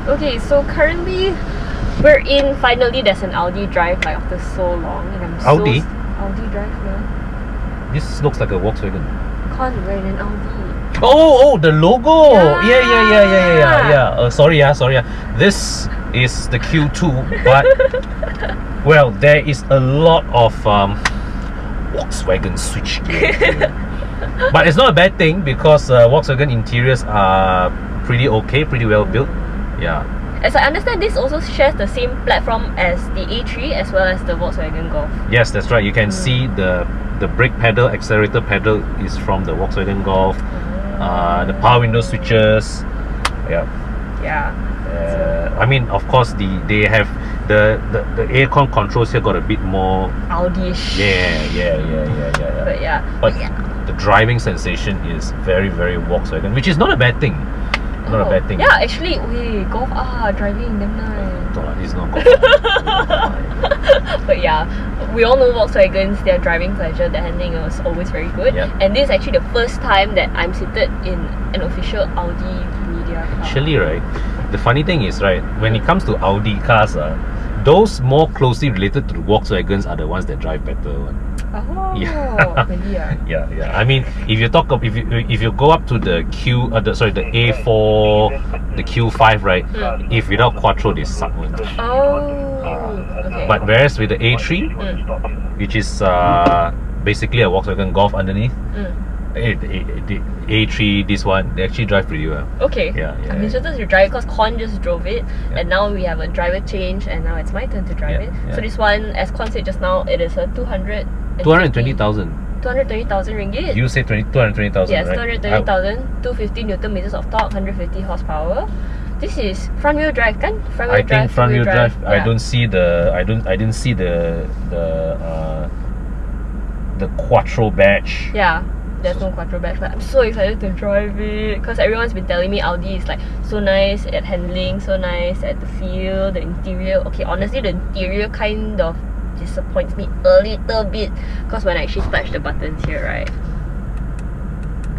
Okay, so currently we're in, finally there's an Audi drive like after so long, and I'm Audi? Audi drive now. This looks like a Volkswagen. Can't wear an Audi. Oh, the logo! Yeah. Yeah. Sorry. This is the Q2, but well, there is a lot of Volkswagen switchgear. But it's not a bad thing because Volkswagen interiors are pretty okay, pretty well built. Yeah. As I understand, this also shares the same platform as the A3 as well as the Volkswagen Golf. Yes, that's right. You can see the brake pedal, accelerator pedal is from the Volkswagen Golf. The power window switches. Yeah. I mean, of course, they have the aircon controls here got a bit more Audi-ish. Yeah. But the driving sensation is very, very Volkswagen, which is not a bad thing. Not a bad thing. Yeah, actually, Golf driving them nice. It's not Golf. But yeah, we all know Volkswagens, their driving pleasure, the handling was always very good. Yep. And this is actually the first time that I'm seated in an official Audi media car. Actually, right, the funny thing is, right, when it comes to Audi cars, those more closely related to the Volkswagens are the ones that drive better. Oh, yeah. really? Yeah. I mean, if you talk if you go up to the the A4, the Q5, right? If without Quattro, they suck. Okay. But whereas with the A3, which is basically a Volkswagen Golf underneath, the A3, this one, they actually drive pretty well. Okay. Yeah. I'm interested to drive because Con just drove it, and now we have a driver change, and now it's my turn to drive it. So this one, as Con said just now, it is a 220,000. 220,000 ringgit. You say 220,000, yes, right? 220,000, 250 Newton meters of torque, 150 horsepower. This is front wheel drive, kan? I think front wheel drive. Yeah. I didn't see the Quattro badge. Yeah, there's no Quattro badge, but I'm so excited to drive it because everyone's been telling me Audi is like so nice at handling, so nice at the feel, the interior. Okay, honestly, the interior kind of disappoints me a little bit because when I actually touch the buttons here, right,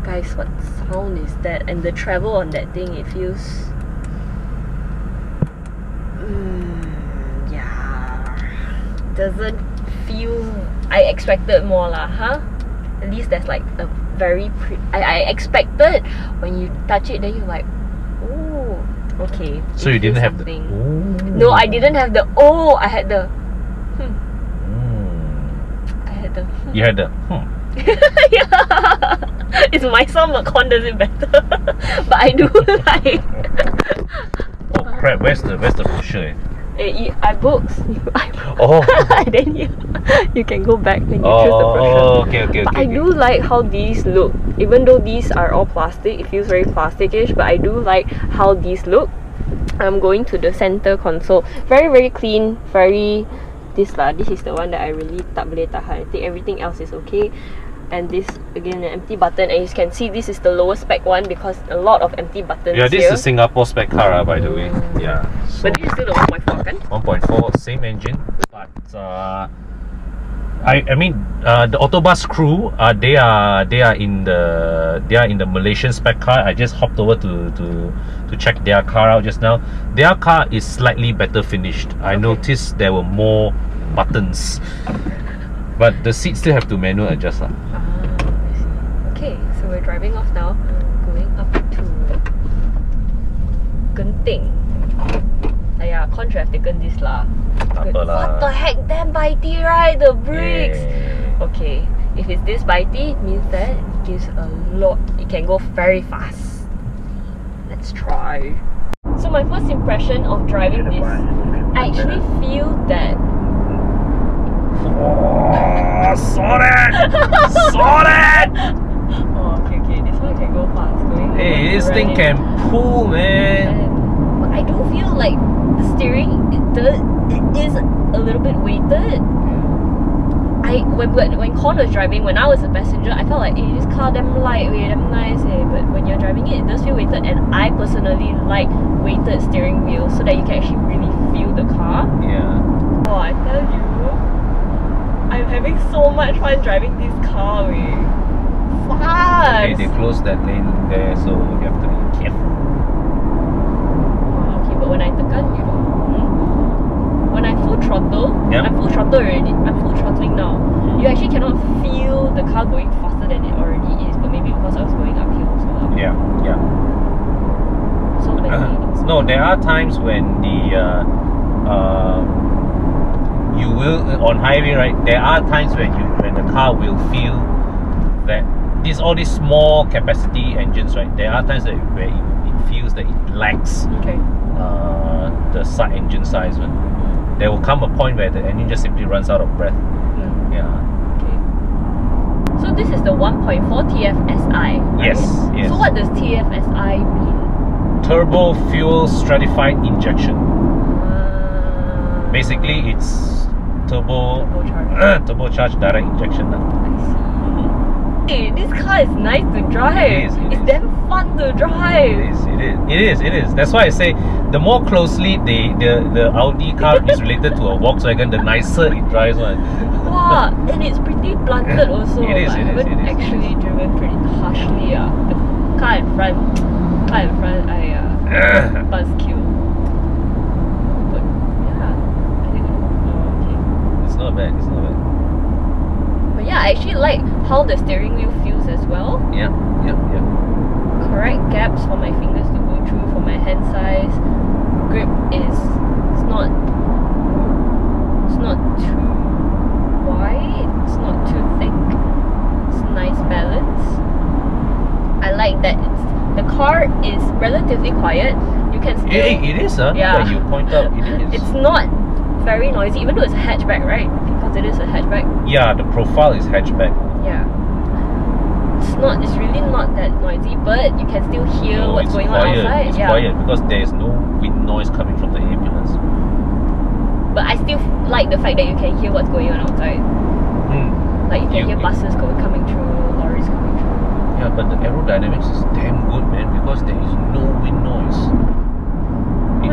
guys, what sound is that? And the travel on that thing, it feels doesn't feel. I expected more lah, huh? At least there's like a very I expected when you touch it, then you're like, oh, okay. So you didn't have the No, I didn't have the I had the I had the You had the yeah. It's my song, but Con does it better. But I do like. Oh crap! Where's the brochure? iBooks. Oh. Then you can go back and you choose the brochure. Oh, okay. But I do like how these look. Even though these are all plastic, it feels very plastic-ish, but I do like how these look. I'm going to the center console. Very, very clean. Very this is the one that I really tak boleh tahan. I think everything else is okay. And this again, an empty button, and you can see this is the lowest spec one because a lot of empty buttons. Yeah, this is Singapore spec car, by the way. Yeah. So but this is still the 1.4, kan? 1.4, same engine, but I mean the Autobus crew, they are in the Malaysian spec car. I just hopped over to check their car out just now. Their car is slightly better finished. I noticed there were more buttons. But the seats still have to manual adjust. I see. Okay, so we're driving off now, going up to Genting. Yeah, contrast taken this lah. What the heck, damn bitey, right? The brakes. Yeah. Okay, if it's this bitey, it means that it gives a lot. It can go very fast. Let's try. So my first impression of driving this, I actually feel that. Oh, saw that! Oh, okay, this one can go fast. Hey, this thing can pull, man. But I do feel like the steering, it is a little bit weighted. When Con was driving, when I was a passenger, I felt like, hey, this car damn lightweight, damn nice, but when you're driving it does feel weighted, and I personally like weighted steering wheels so that you can actually really feel the car. Yeah. Oh, I tell you, I'm having so much fun driving this car. Fast! Okay, they closed that lane there, so you have to be careful. Okay, but when I Yeah. I'm full throttle already. I'm full throttling now. You actually cannot feel the car going faster than it already is, but maybe because I was going uphill also. Yeah, yeah. So many No, there are times when you will on highway, right? There are times when the car will feel that all these small capacity engines, right? There are times where it feels that it lacks the engine size. Right? There will come a point where the engine just simply runs out of breath. Yeah. Okay. So this is the 1.4 TFSI. Right? Yes. Yes. So what does TFSI mean? Turbo fuel stratified injection. Basically, it's turbocharged direct injection. I see. Hey, this car is nice to drive. It's damn fun to drive. It is. That's why I say the more closely the Audi car is related to a Volkswagen, the nicer it drives. One. Wow, and it's pretty blunted also. It is. I haven't actually driven pretty harshly. The car in front, I buzzkill. But yeah, I think okay. It's not bad. But yeah, I actually like how the steering wheel feels as well. Yeah. Correct gaps for my fingers to go through for my hand size. Grip is not too wide, it's not too thick. It's nice balance. I like that the car is relatively quiet. You can still It is, huh? Yeah. Like you point out, it is. It's not very noisy, even though it's a hatchback, right? Because it is a hatchback. Yeah, the profile is hatchback. Yeah. It's really not that noisy, but you can still hear what's going on outside. It's quiet because there is no wind noise coming from the ambulance. But I still like the fact that you can hear what's going on outside. Like you can hear buses coming through, lorries coming through. Yeah, but the aerodynamics is damn good, man, because there is no wind noise. It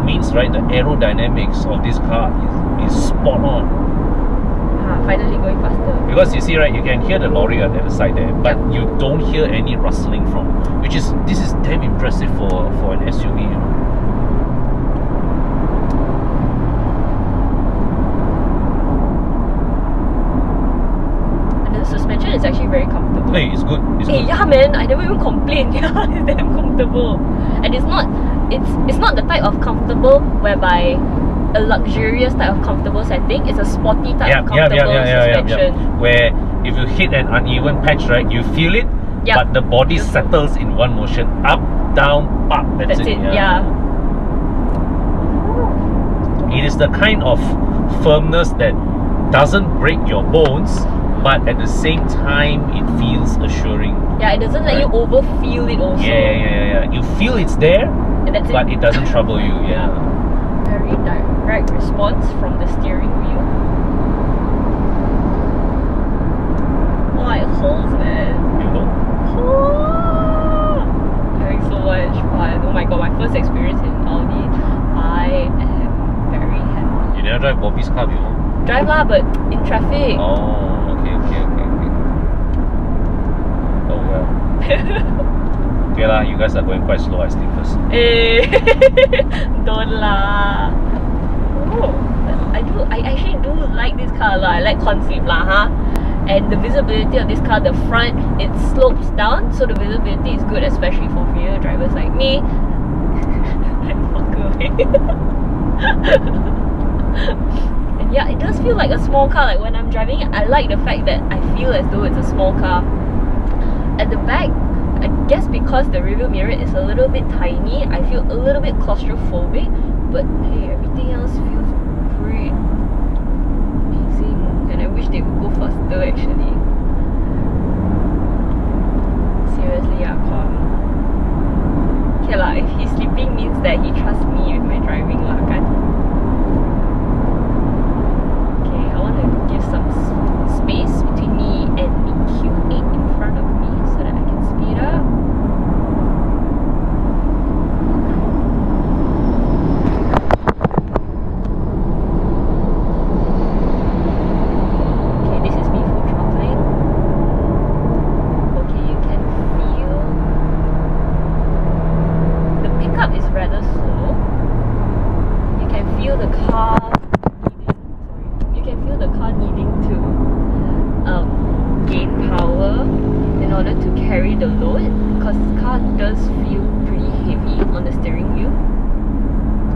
means right, the aerodynamics of this car is spot on. Finally going faster. Because you see, right, you can hear the lorry on the other side there, but you don't hear any rustling from, this is damn impressive for an SUV, you know. And the suspension is actually very comfortable. Hey, it's good. It's good. Yeah, man, I never even complained. Yeah, it's damn comfortable, and it's not the type of comfortable whereby a luxurious type of comfortable setting. It's a sporty type of comfortable suspension. Where if you hit an uneven patch, right, you feel it, but the body settles in one motion, up, down, up. That's it. Yeah. It is the kind of firmness that doesn't break your bones, but at the same time it feels assuring. Yeah, it doesn't let you overfeel it also. Yeah. You feel it's there, but it doesn't trouble you. Yeah. Very direct response from the steering wheel. Wow, it holds, man. Having so much fun. Oh my god, my first experience in Audi. I am very happy. You never drive Bobby's car before? Drive lah, but in traffic. Oh, okay. Oh well. Okay lah, you guys are going quite slow. I sleep first. Don't lah. Oh, I actually do like this car lah. I like concept lah, And the visibility of this car, the front, it slopes down, so the visibility is good, especially for rear drivers like me. Walk away. And yeah, it does feel like a small car. Like when I'm driving it, I like the fact that I feel as though it's a small car. At the back, I guess because the rearview mirror is a little bit tiny, I feel a little bit claustrophobic, but hey, everything else feels great. Amazing. And I wish they would go faster actually. Seriously, Kwame. Okay lah, if he's sleeping means that he trusts me with my driving lah, kan? Okay, I want to give some space between me and the Q8 in front of me so that I can speed up. Okay, this is me full throttling. Okay, you can feel the pickup is rather slow.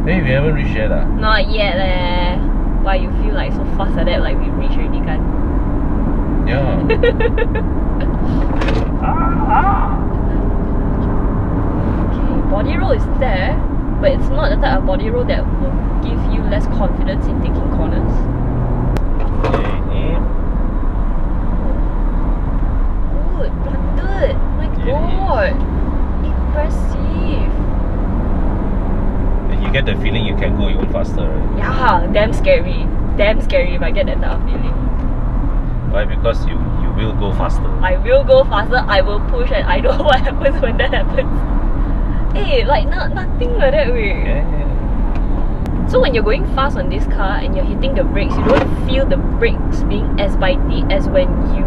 Hey, we haven't reached yet. Not yet leh. Why you feel like so fast like that, like we reached already kan? Yeah. Okay, body roll is there, but it's not the type of body roll that will give you less confidence in taking corners. Okay. Good, planted. My god, impressive. And you get the feeling you can go even faster, right? Yeah, damn scary. Damn scary if I get that type of feeling. Why? Because you will go faster. I will go faster, I will push, and I know what happens when that happens. Hey, like nothing like that way. Yeah. So when you're going fast on this car and you're hitting the brakes, you don't feel the brakes being as bitey as when you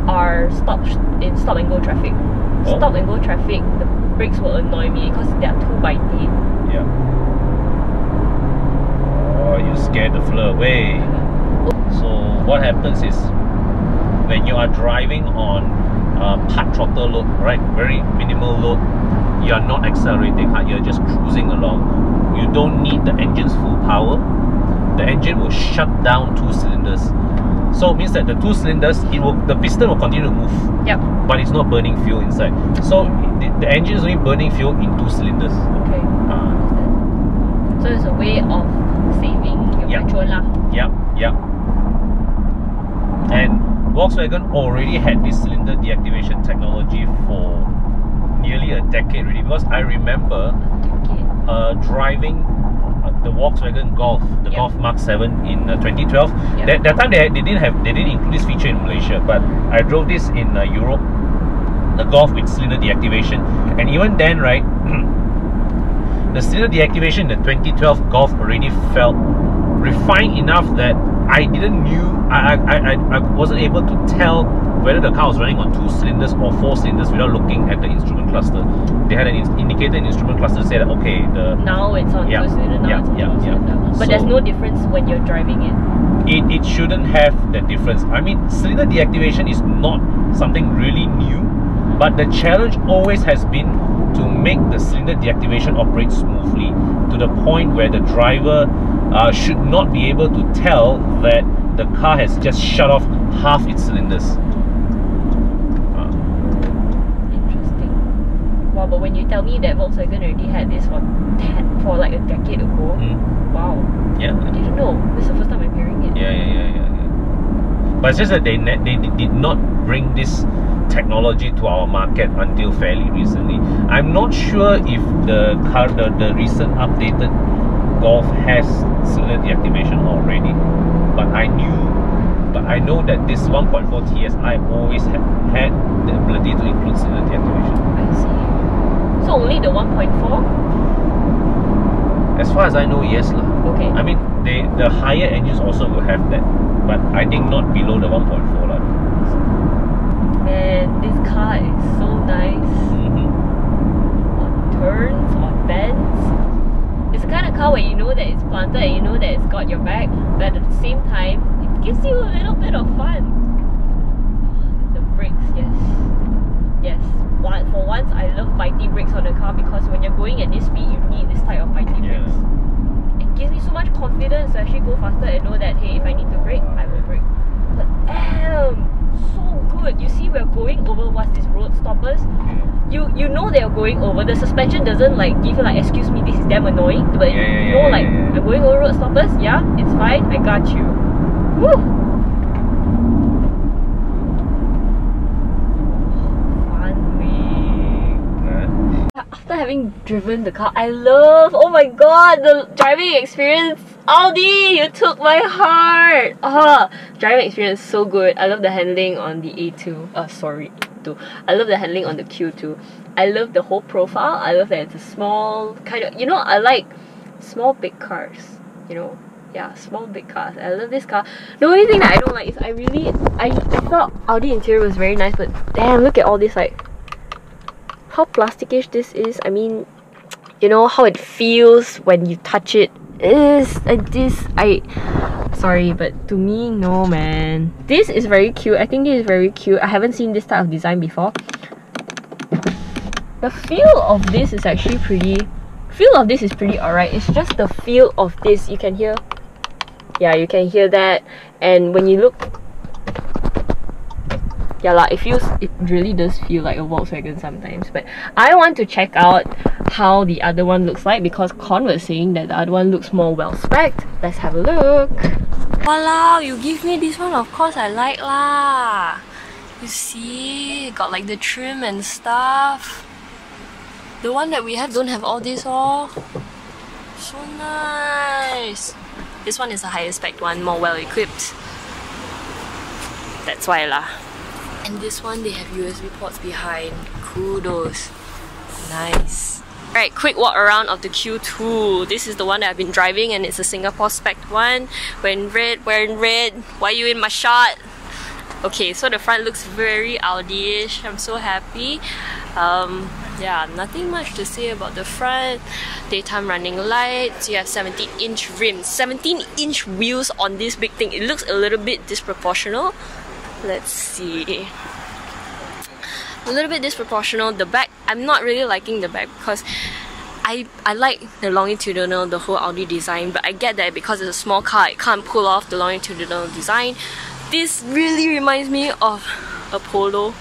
are stopped in stop and go traffic. Oh. Stop and go traffic, the brakes will annoy me because they are too bitey. Yeah. Oh, you scared the floor away. So what happens is when you are driving on part throttle load, right, very minimal load, you are not accelerating hard, you're just cruising along. You don't need the engine's full power. The engine will shut down 2 cylinders. So it means that the 2 cylinders, the piston will continue to move. Yep. But it's not burning fuel inside. So the engine is only burning fuel in 2 cylinders. Okay. Understand. So it's a way of saving your petrol lah. Yep. And Volkswagen already had this cylinder deactivation technology for nearly a decade already, because I remember driving the Volkswagen Golf, the Golf Mark 7 in 2012. That time they didn't include this feature in Malaysia, but I drove this in Europe, the Golf with cylinder deactivation, and even then, right, the cylinder deactivation in the 2012 Golf already felt refined enough that I wasn't able to tell whether the car was running on 2 cylinders or 4 cylinders without looking at the instrument cluster. They had an indicator in the instrument cluster to say that okay, now it's on 2 cylinder, now it's on 2 cylinder. But so there's no difference when you're driving it. It shouldn't have that difference. I mean, cylinder deactivation is not something really new, but the challenge always has been to make the cylinder deactivation operate smoothly to the point where the driver should not be able to tell that the car has just shut off half its cylinders. Interesting. Wow, but when you tell me that Volkswagen already had this for like a decade ago, wow. Yeah. I didn't know. This is the first time I'm hearing it. Yeah. But it's just that they did not bring this technology to our market until fairly recently. I'm not sure if the recent updated Golf has cylinder deactivation already, but I know that this 1.4 TSI always had the ability to include cylinder deactivation. I see. So only the 1.4? As far as I know, yes lah. Okay. I mean, the higher engines also will have that, but I think not below the 1.4 lah. Man, this car is so nice. On turns, on bends. It's the kind of car where you know that it's planted and you know that it's got your back, but at the same time, it gives you a little bit of fun. The brakes, yes. For once, I love bitey brakes on the car, because when you're going at this speed, you need this type of bitey brakes. It gives me so much confidence to actually go faster and know that, hey, if I need to brake, I will brake. But damn, so good. You see, we're going over what's this, road stoppers. You know they're going over. The suspension doesn't like give you like, excuse me, this is damn annoying. But you know, like, I'm going over road stoppers. Yeah, it's fine. I got you. Woo! After having driven the car, I love, oh my god, the driving experience. Audi, you took my heart. Driving experience so good. I love the handling on the A2. A2. I love the handling on the Q2. I love the whole profile. I love that it's a small kind of, you know, I like small big cars, you know. Yeah, small big cars. I love this car. The only thing that I don't like is I thought Audi interior was very nice, but damn, look at all this, like how plasticish this is. I mean, you know how it feels when you touch it. Is like this. Sorry, but to me, no man. This is very cute. I think this is very cute. I haven't seen this type of design before. The feel of this is actually pretty feel of this is pretty alright. It's just the feel of this. You can hear, yeah, you can hear that. And when you look, yeah lah, it really does feel like a Volkswagen sometimes. But I want to check out how the other one looks like, because Con was saying that the other one looks more well-spec'd. Let's have a look. Walao, you give me this one, of course I like lah. You see, got like the trim and stuff. The one that we have don't have all this all. So nice. This one is a higher spec one, more well equipped. That's why lah. And this one, they have USB ports behind. Kudos. Nice. Alright, quick walk around of the Q2. This is the one that I've been driving, and it's a Singapore spec one. We're in red. Why are you in my shot? Okay, so the front looks very Audi-ish. I'm so happy. Yeah, nothing much to say about the front. Daytime running lights. You have 17-inch rims. 17-inch wheels on this big thing. It looks a little bit disproportional. Let's see. A little bit disproportional. The back, I'm not really liking the back because I like the longitudinal, the whole Audi design, but I get that because it's a small car, it can't pull off the longitudinal design. This really reminds me of a Polo.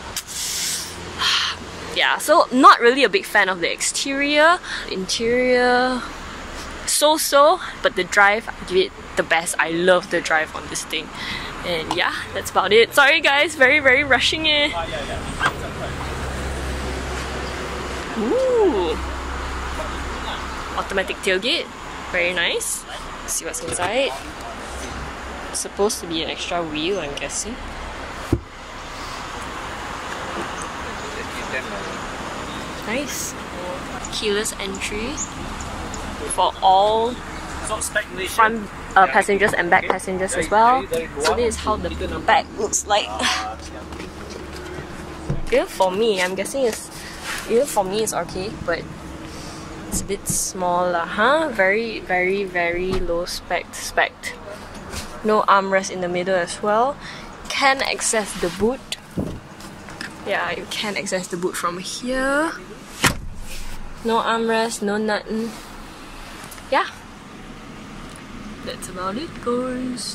Yeah, so not really a big fan of the exterior. Interior, so-so, but the drive, I give it the best. I love the drive on this thing. And yeah, that's about it. Sorry guys, very rushing it. Ooh, automatic tailgate, very nice. Let's see what's inside. It's supposed to be an extra wheel, I'm guessing. Nice. Keyless entry for all front passengers and back passengers as well. So this is how the back looks like. Even for me, I'm guessing it's okay, but it's a bit smaller, huh? Very low spec. No armrest in the middle as well. Can access the boot. Yeah, you can access the boot from here. No armrest, no nothing. Yeah. That's about it, guys.